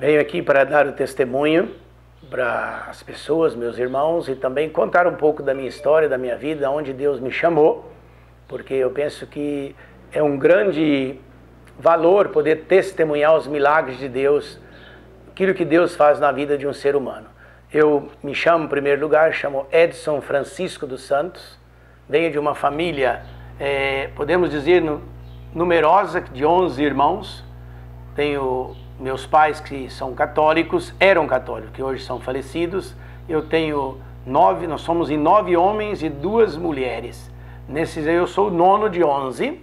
Venho aqui para dar o testemunho para as pessoas, meus irmãos, e também contar um pouco da minha história, da minha vida, onde Deus me chamou, porque eu penso que é um grande valor poder testemunhar os milagres de Deus, aquilo que Deus faz na vida de um ser humano. Eu me chamo, em primeiro lugar, chamo Edson Francisco dos Santos, venho de uma família, podemos dizer, numerosa, de 11 irmãos. Tenho meus pais que são católicos, eram católicos, que hoje são falecidos. Eu tenho 9, nós somos em 9 homens e 2 mulheres. Nesses eu sou o 9º de 11.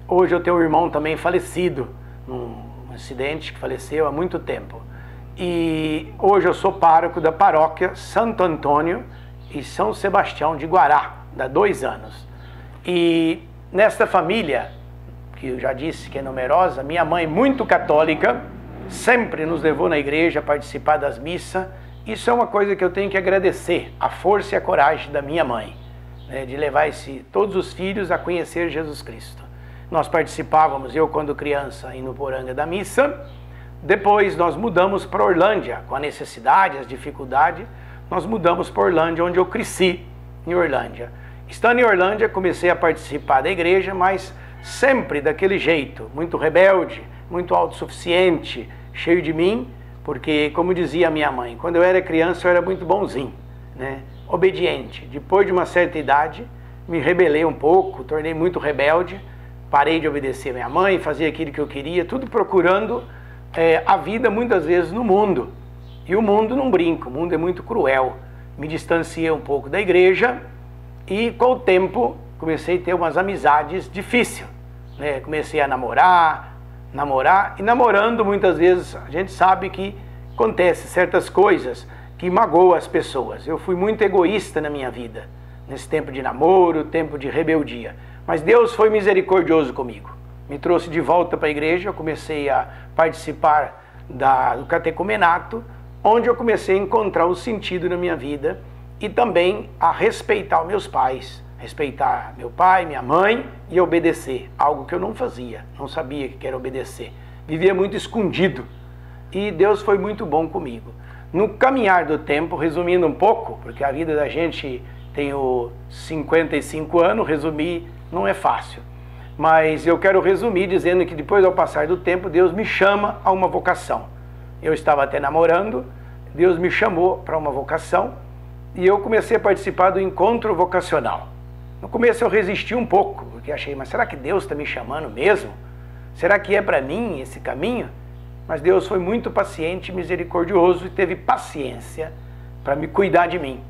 Hoje eu tenho um irmão também falecido, num acidente que faleceu há muito tempo. E hoje eu sou pároco da paróquia Santo Antônio e São Sebastião de Guará, há 2 anos. E nesta família, que eu já disse que é numerosa, minha mãe, muito católica, sempre nos levou na igreja a participar das missas. Isso é uma coisa que eu tenho que agradecer, a força e a coragem da minha mãe, né, de levar todos os filhos a conhecer Jesus Cristo. Nós participávamos, eu quando criança, em Nuporanga da missa. Depois nós mudamos para Orlândia, com a necessidade, as dificuldades, nós mudamos para Orlândia, onde eu cresci, em Orlândia. Estando em Orlândia, comecei a participar da igreja, mas sempre daquele jeito, muito rebelde, muito autossuficiente, cheio de mim, porque, como dizia a minha mãe, quando eu era criança eu era muito bonzinho, né? Obediente. Depois de uma certa idade, me rebelei um pouco, tornei muito rebelde, parei de obedecer a minha mãe, fazia aquilo que eu queria, tudo procurando a vida muitas vezes no mundo. E o mundo não brinca, o mundo é muito cruel. Me distanciei um pouco da igreja e com o tempo comecei a ter umas amizades difíceis, né? Comecei a namorar e namorando muitas vezes a gente sabe que acontece certas coisas que magoam as pessoas. Eu fui muito egoísta na minha vida, nesse tempo de namoro, tempo de rebeldia. Mas Deus foi misericordioso comigo. Me trouxe de volta para a igreja, eu comecei a participar do catecumenato, onde eu comecei a encontrar o sentido na minha vida e também a respeitar os meus pais, respeitar meu pai, minha mãe e obedecer, algo que eu não fazia, não sabia que era obedecer. Vivia muito escondido e Deus foi muito bom comigo. No caminhar do tempo, resumindo um pouco, porque a vida da gente, tenho 55 anos, resumir não é fácil. Mas eu quero resumir dizendo que depois, ao passar do tempo, Deus me chama a uma vocação. Eu estava até namorando, Deus me chamou para uma vocação e eu comecei a participar do encontro vocacional. No começo eu resisti um pouco, porque achei, mas será que Deus está me chamando mesmo? Será que é para mim esse caminho? Mas Deus foi muito paciente e misericordioso e teve paciência para me cuidar de mim.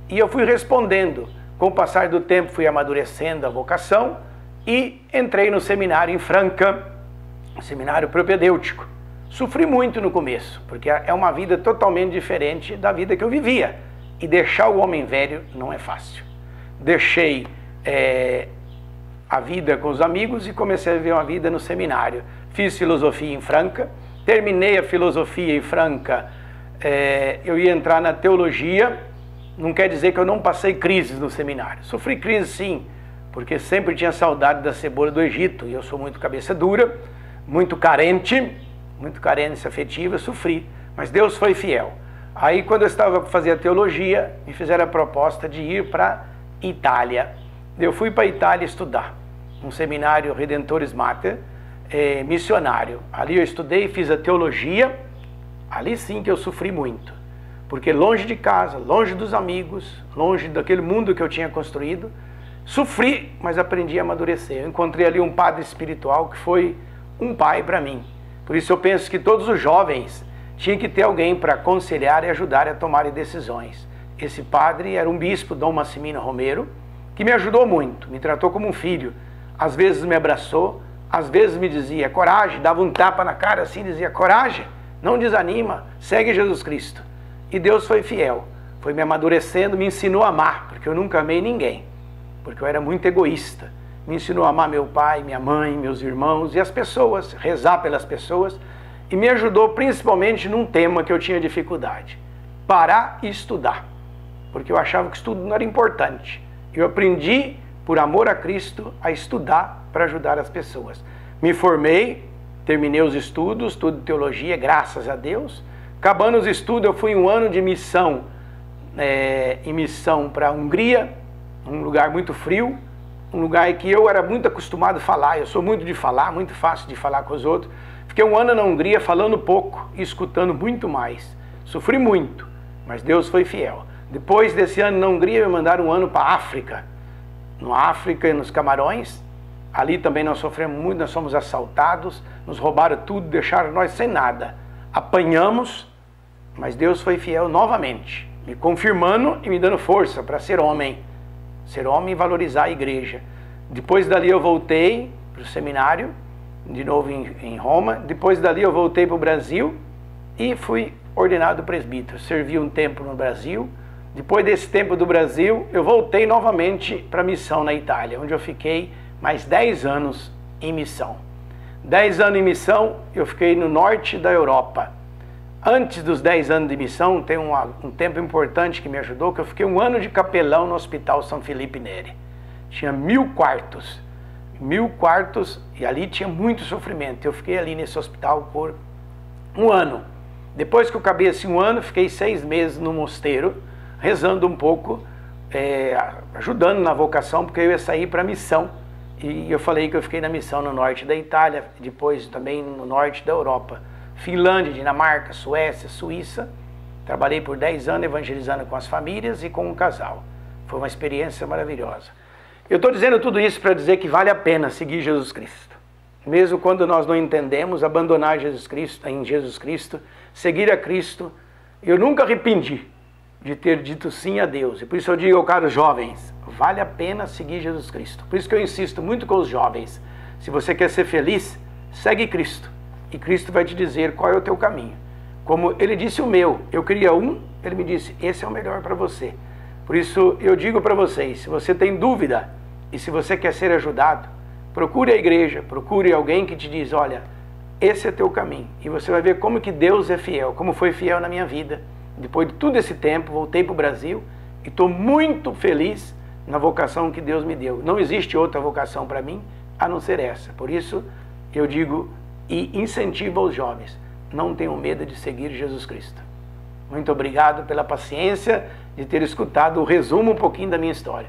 E eu fui respondendo. Com o passar do tempo fui amadurecendo a vocação e entrei no seminário em Franca, seminário propedêutico. Sofri muito no começo, porque é uma vida totalmente diferente da vida que eu vivia. E deixar o homem velho não é fácil. Deixei a vida com os amigos e comecei a viver uma vida no seminário. Fiz filosofia em Franca, terminei a filosofia em Franca, eu ia entrar na teologia. Não quer dizer que eu não passei crises no seminário. Sofri crise sim, porque sempre tinha saudade da cebola do Egito, e eu sou muito cabeça dura, muito carente, muito carência afetiva, sofri, mas Deus foi fiel. Aí quando eu estava para fazer a teologia, me fizeram a proposta de ir para Itália. Eu fui para a Itália estudar, um seminário Redentores Mater, missionário. Ali eu estudei, fiz a teologia, ali sim que eu sofri muito. Porque longe de casa, longe dos amigos, longe daquele mundo que eu tinha construído, sofri, mas aprendi a amadurecer. Eu encontrei ali um padre espiritual que foi um pai para mim. Por isso eu penso que todos os jovens tinham que ter alguém para aconselhar e ajudar a tomarem decisões. Esse padre era um bispo, Dom Massimino Romero, que me ajudou muito, me tratou como um filho. Às vezes me abraçou, às vezes me dizia coragem, dava um tapa na cara assim, dizia coragem, não desanima, segue Jesus Cristo. E Deus foi fiel, foi me amadurecendo, me ensinou a amar, porque eu nunca amei ninguém, porque eu era muito egoísta. Me ensinou a amar meu pai, minha mãe, meus irmãos e as pessoas, rezar pelas pessoas, e me ajudou principalmente num tema que eu tinha dificuldade, parar e estudar, porque eu achava que estudo não era importante. Eu aprendi, por amor a Cristo, a estudar para ajudar as pessoas. Me formei terminei os estudos, tudo de teologia, graças a Deus. Acabando os estudos, eu fui um ano de missão, em missão para a Hungria, um lugar muito frio, um lugar que eu era muito acostumado a falar, eu sou muito de falar, muito fácil de falar com os outros. Fiquei um ano na Hungria falando pouco e escutando muito mais. Sofri muito, mas Deus foi fiel. Depois desse ano na Hungria, me mandaram um ano para a África. No África, nos Camarões, ali também nós sofremos muito, nós fomos assaltados, nos roubaram tudo, deixaram nós sem nada. Apanhamos, mas Deus foi fiel novamente, me confirmando e me dando força para ser homem e valorizar a igreja. Depois dali eu voltei para o seminário, de novo em Roma. Depois dali eu voltei para o Brasil e fui ordenado presbítero. Servi um tempo no Brasil. Depois desse tempo do Brasil, eu voltei novamente para a missão na Itália, onde eu fiquei mais 10 anos em missão. 10 anos em missão, eu fiquei no norte da Europa. Antes dos 10 anos de missão, tem um tempo importante que me ajudou, que eu fiquei um ano de capelão no Hospital São Felipe Neri. Tinha 1000 quartos. 1000 quartos, e ali tinha muito sofrimento. Eu fiquei ali nesse hospital por um ano. Depois que eu acabei esse um ano, fiquei 6 meses no mosteiro, rezando um pouco, ajudando na vocação, porque eu ia sair para a missão. E eu falei que eu fiquei na missão no norte da Itália, depois também no norte da Europa. Finlândia, Dinamarca, Suécia, Suíça. Trabalhei por 10 anos evangelizando com as famílias e com um casal. Foi uma experiência maravilhosa. Eu estou dizendo tudo isso para dizer que vale a pena seguir Jesus Cristo. Mesmo quando nós não entendemos, abandonar Jesus Cristo, seguir a Cristo. Eu nunca arrependi de ter dito sim a Deus. E por isso eu digo, caros jovens, vale a pena seguir Jesus Cristo. Por isso que eu insisto muito com os jovens. Se você quer ser feliz, segue Cristo. E Cristo vai te dizer qual é o teu caminho. Como Ele disse o meu, eu queria um, Ele me disse, esse é o melhor para você. Por isso eu digo para vocês, se você tem dúvida e se você quer ser ajudado, procure a igreja, procure alguém que te diz, olha, esse é teu caminho. E você vai ver como que Deus é fiel, como foi fiel na minha vida. Depois de todo esse tempo, voltei para o Brasil e estou muito feliz na vocação que Deus me deu. Não existe outra vocação para mim a não ser essa. Por isso eu digo e incentivo aos jovens, não tenham medo de seguir Jesus Cristo. Muito obrigado pela paciência de ter escutado o resumo um pouquinho da minha história.